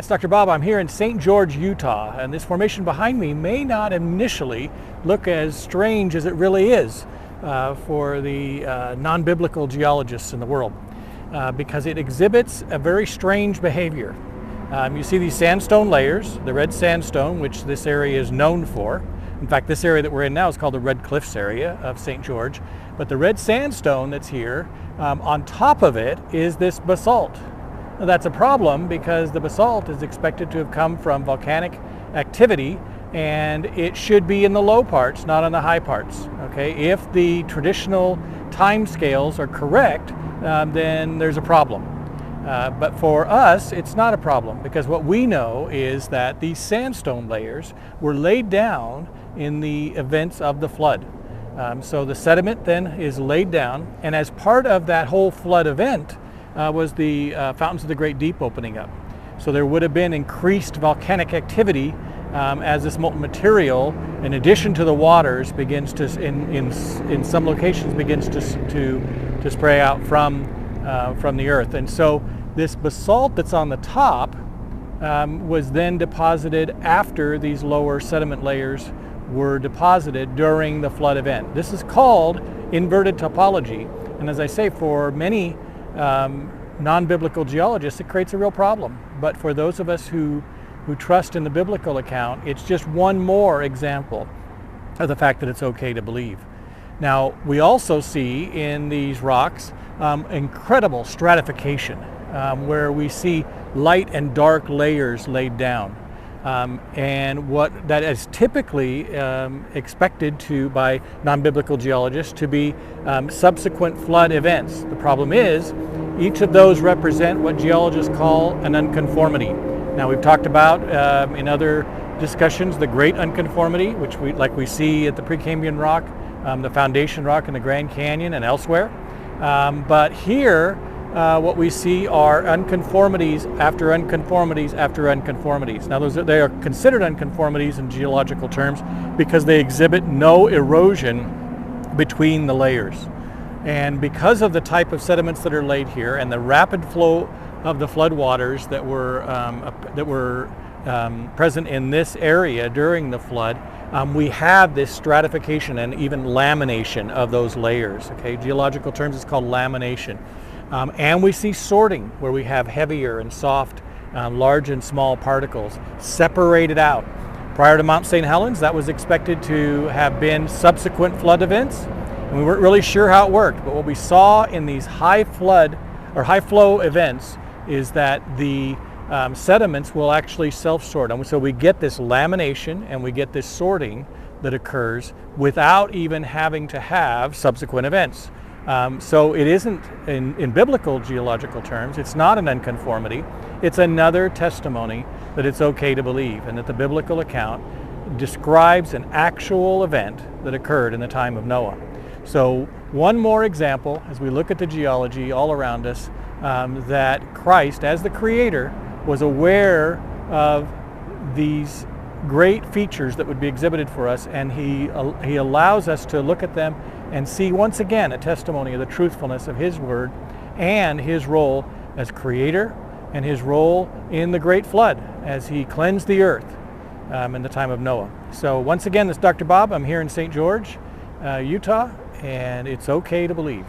It's Dr. Bob. I'm here in St. George, Utah, and this formation behind me may not initially look as strange as it really is for the non-biblical geologists in the world because it exhibits a very strange behavior. You see these sandstone layers, the red sandstone, which this area is known for. In fact, this area that we're in now is called the Red Cliffs area of St. George. But the red sandstone that's here, on top of it is this basalt. Now, that's a problem because the basalt is expected to have come from volcanic activity, and it should be in the low parts, not in the high parts. Okay, if the traditional time scales are correct, then there's a problem. But for us, it's not a problem because what we know is that these sandstone layers were laid down in the events of the flood. So the sediment then is laid down, and as part of that whole flood event was the fountains of the Great Deep opening up. So there would have been increased volcanic activity as this molten material, in addition to the waters, begins to, in some locations, begins to spray out from the earth. And so this basalt that's on the top was then deposited after these lower sediment layers were deposited during the flood event. This is called inverted topology, and as I say, for many non-biblical geologists, it creates a real problem. But for those of us who trust in the biblical account, it's just one more example of the fact that it's okay to believe. Now, we also see in these rocks incredible stratification, where we see light and dark layers laid down. And what that is typically expected by non-biblical geologists to be subsequent flood events. The problem is, each of those represent what geologists call an unconformity. Now, we've talked about in other discussions the Great Unconformity, which we see at the Precambrian rock, the Foundation Rock in the Grand Canyon and elsewhere. But here, what we see are unconformities after unconformities after unconformities. Now, they are considered unconformities in geological terms because they exhibit no erosion between the layers. And because of the type of sediments that are laid here and the rapid flow of the floodwaters that were present in this area during the flood, we have this stratification and even lamination of those layers. Okay, geological terms, it's called lamination. And we see sorting, where we have heavier and soft, large and small particles separated out. Prior to Mount St. Helens, that was expected to have been subsequent flood events, and we weren't really sure how it worked. But what we saw in these high flood or high flow events is that the sediments will actually self-sort. And so we get this lamination and we get this sorting that occurs without even having to have subsequent events. So it isn't, in biblical geological terms, it's not an unconformity. It's another testimony that it's okay to believe and that the biblical account describes an actual event that occurred in the time of Noah. So one more example as we look at the geology all around us, that Christ, as the Creator, was aware of these great features that would be exhibited for us, and he allows us to look at them and see once again a testimony of the truthfulness of His Word and His role as Creator and His role in the Great Flood as He cleansed the earth in the time of Noah. So once again, this is Dr. Bob. I'm here in St. George, Utah, and it's okay to believe.